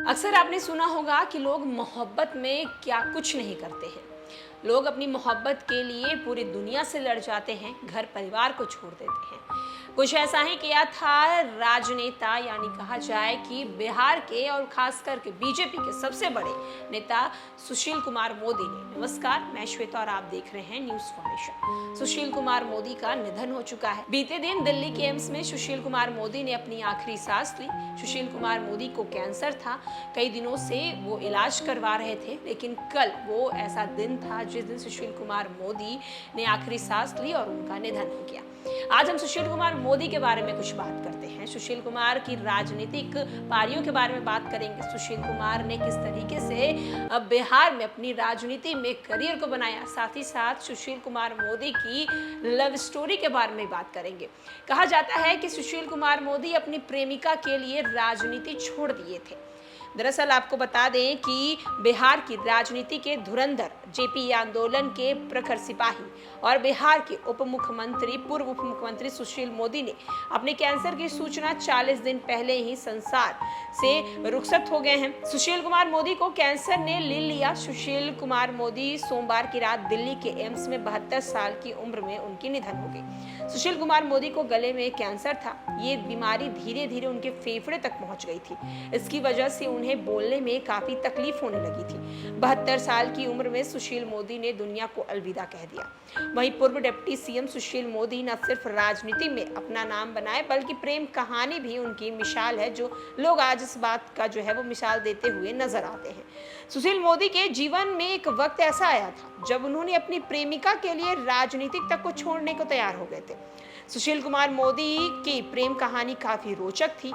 अक्सर आपने सुना होगा कि लोग मोहब्बत में क्या कुछ नहीं करते हैं। लोग अपनी मोहब्बत के लिए पूरी दुनिया से लड़ जाते हैं, घर परिवार को छोड़ देते हैं। कुछ ऐसा ही किया था राजनेता, यानी कहा जाए कि बिहार के और खास करके बीजेपी के सबसे बड़े नेता सुशील कुमार मोदी ने। नमस्कार, मैं श्वेता और आप देख रहे हैं न्यूज फॉर्मेशन। सुशील कुमार मोदी का निधन हो चुका है। बीते दिन दिल्ली के एम्स में सुशील कुमार मोदी ने अपनी आखिरी सांस ली। सुशील कुमार मोदी को कैंसर था, कई दिनों से वो इलाज करवा रहे थे, लेकिन कल वो ऐसा दिन था जिस दिन सुशील कुमार मोदी ने आखिरी सांस ली और उनका निधन हो गया। आज हम सुशील कुमार मोदी के बारे में कुछ बात करते हैं। सुशील कुमार की राजनीतिक पारियों के बारे में बात करेंगे। सुशील कुमार ने किस तरीके से बिहार में अपनी राजनीति में करियर को बनाया, साथ ही साथ सुशील कुमार मोदी की लव स्टोरी के बारे में बात करेंगे। कहा जाता है कि सुशील कुमार मोदी अपनी प्रेमिका के लिए राजनीति छोड़ दिए थे। दरअसल आपको बता दें कि बिहार की राजनीति के धुरंधर जेपी आंदोलन के प्रखर सिपाही और बिहार के पूर्व उप मुख्यमंत्री सुशील मोदी ने अपने कैंसर की सूचना 40 दिन पहले ही संसार से रुखसत हो गए हैं। सुशील कुमार मोदी को कैंसर ने ले लिया। सुशील कुमार मोदी सोमवार की रात दिल्ली के एम्स में 72 साल की उम्र में उनकी निधन हो गई। सुशील कुमार मोदी को गले में कैंसर था। ये बीमारी धीरे धीरे उनके फेफड़े तक पहुंच गई थी। इसकी वजह से उन्हें बोलने में काफी तकलीफ होने लगी थी। 72 साल की उम्र में सुशील मोदी ने दुनिया को अलविदा कह दिया। वहीं पूर्व डिप्टी सीएम सुशील मोदी न सिर्फ राजनीति में अपना नाम बनाए, बल्कि प्रेम कहानी भी उनकी मिसाल है, जो लोग आज इस बात का वो मिसाल देते हुए नजर आते हैं। सुशील मोदी के जीवन में एक वक्त ऐसा आया था जब उन्होंने अपनी प्रेमिका के लिए राजनीतिक तक को छोड़ने को तैयार हो गए थे। सुशील कुमार मोदी की प्रेम कहानी काफी रोचक थी।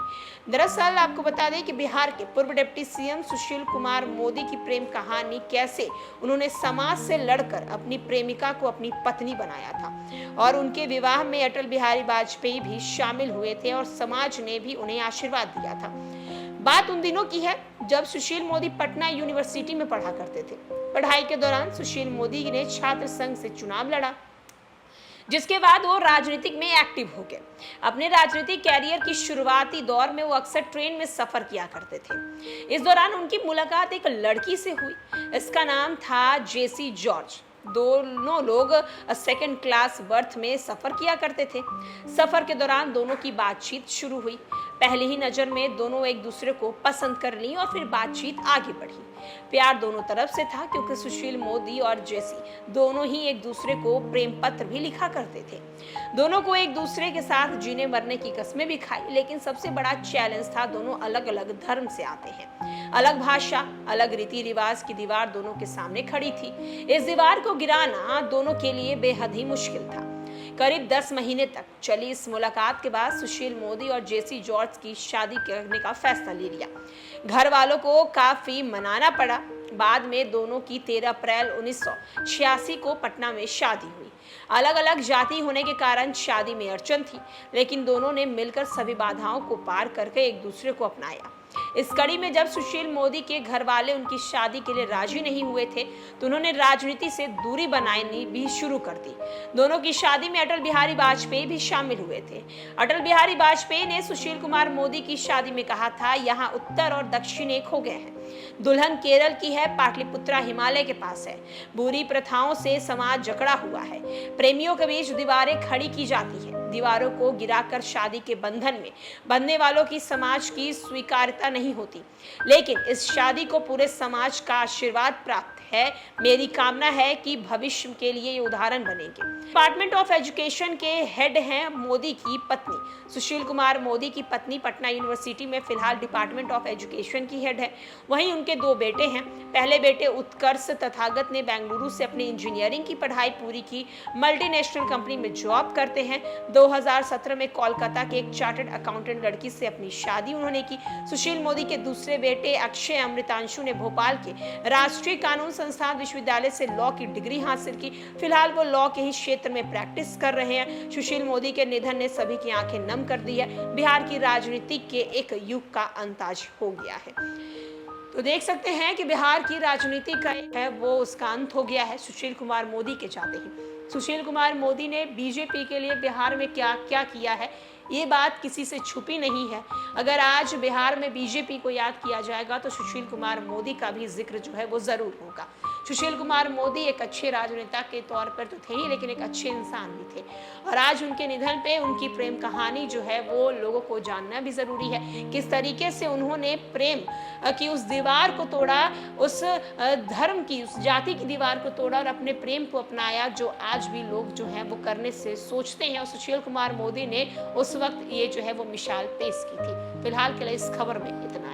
दरअसल आपको बता दें कि बिहार के पूर्व डिप्टी सीएम सुशील कुमार मोदी की प्रेम कहानी, कैसे उन्होंने समाज से लड़कर अपनी प्रेमिका को अपनी पत्नी बनाया था और उनके विवाह में अटल बिहारी वाजपेयी भी शामिल हुए थे और समाज ने भी उन्हें आशीर्वाद दिया था। बात उन दिनों की है जब सुशील मोदी पटना यूनिवर्सिटी में पढ़ा करते थे। पढ़ाई के दौरान सुशील मोदी ने छात्र संघ से चुनाव लड़ा, जिसके बाद वो राजनीतिक में एक्टिव हो गए। अपने राजनीतिक कैरियर की शुरुआती दौर में वो अक्सर ट्रेन में सफर किया करते थे। इस दौरान उनकी मुलाकात एक लड़की से हुई। इसका नाम था जेसी जॉर्ज। दोनों लोग सेकंड क्लास बर्थ में सफर किया करते थे। सफर के दौरान दोनों की बातचीत शुरू हुई। पहली ही नजर में दोनों एक दूसरे को पसंद कर ली और फिर बातचीत आगे बढ़ी। प्यार दोनों तरफ से था, क्योंकि सुशील मोदी और जेसी दोनों ही एक दूसरे को प्रेम पत्र भी लिखा करते थे। दोनों को एक दूसरे के साथ जीने मरने की कस्में भी खाई, लेकिन सबसे बड़ा चैलेंज था दोनों अलग अलग धर्म से आते हैं। अलग भाषा, अलग रीति रिवाज की दीवार दोनों के सामने खड़ी थी। इस दीवार को गिराना दोनों के लिए बेहद ही मुश्किल था। करीब 10 महीने तक चली इस मुलाकात के बाद सुशील मोदी और जेसी जॉर्ज की शादी करने का फैसला ले लिया। घर वालों को काफी मनाना पड़ा। बाद में दोनों की 13 अप्रैल 1986 को पटना में शादी हुई। अलग अलग जाति होने के कारण शादी में अड़चन थी, लेकिन दोनों ने मिलकर सभी बाधाओं को पार करके एक दूसरे को अपनाया। इस कड़ी में जब सुशील मोदी के घर वाले उनकी शादी के लिए राजी नहीं हुए थे, तो उन्होंने राजनीति से दूरी बनानी भी शुरू कर दी। दोनों की शादी में अटल बिहारी वाजपेयी भी शामिल हुए थे। अटल बिहारी वाजपेयी ने सुशील कुमार मोदी की शादी में कहा था, यहाँ उत्तर और दक्षिण एक हो गए हैं। दुल्हन केरल की है, पाटलिपुत्रा हिमालय के पास है। बुरी प्रथाओं से समाज जकड़ा हुआ है। प्रेमियों के बीच दीवारें खड़ी की जाती है। दीवारों को गिराकर शादी के बंधन में बंधने वालों की समाज की स्वीकार्यता नहीं होती, लेकिन इस शादी को पूरे समाज का आशीर्वाद प्राप्त है। मेरी कामना है कि भविष्य के लिए ये उदाहरण बनेंगे। डिपार्टमेंट ऑफ एजुकेशन के हेड हैं मोदी की पत्नी। सुशील कुमार मोदी की पत्नी पटना यूनिवर्सिटी में फिलहाल डिपार्टमेंट ऑफ एजुकेशन की हेड है। वहीं उनके 2 बेटे हैं। पहले बेटे उत्कर्ष तथागत ने बेंगलुरु से अपनी इंजीनियरिंग की पढ़ाई पूरी की। मल्टीनेशनल कंपनी में जॉब करते हैं। 2017 में कोलकाता के एक चार्टर्ड अकाउंटेंट लड़की से अपनी शादी उन्होंने की। सुशील मोदी के दूसरे बेटे अक्षय अमृतांशु ने भोपाल के राष्ट्रीय कानून संस्थान विश्वविद्यालय से लॉ की डिग्री हासिल की। फिलहाल वो लॉ के ही क्षेत्र में प्रैक्टिस कर रहे हैं। सुशील मोदी के निधन ने सभी की आंखें नम कर दी है। बिहार की राजनीति के एक युग का अंत आज हो गया है। तो देख सकते हैं कि बिहार की राजनीति का वो उसका अंत हो गया है सुशील कुमार मोदी के जाते ही। सुशील कुमार मोदी ने बीजेपी के लिए बिहार में क्या क्या किया है, ये बात किसी से छुपी नहीं है। अगर आज बिहार में बीजेपी को याद किया जाएगा तो सुशील कुमार मोदी का भी जिक्र जो है वो ज़रूर होगा। सुशील कुमार मोदी एक अच्छे राजनेता के तौर पर तो थे ही, लेकिन एक अच्छे इंसान भी थे। और आज उनके निधन पे उनकी प्रेम कहानी जो है वो लोगों को जानना भी ज़रूरी है। किस तरीके से उन्होंने प्रेम की उस दीवार को तोड़ा, उस धर्म की, उस जाति की दीवार को तोड़ा और अपने प्रेम को अपनाया, जो आज भी लोग जो है वो करने से सोचते हैं। और सुशील कुमार मोदी ने उस वक्त ये जो है वो मिसाल पेश की थी। फिलहाल के लिए इस खबर में इतना।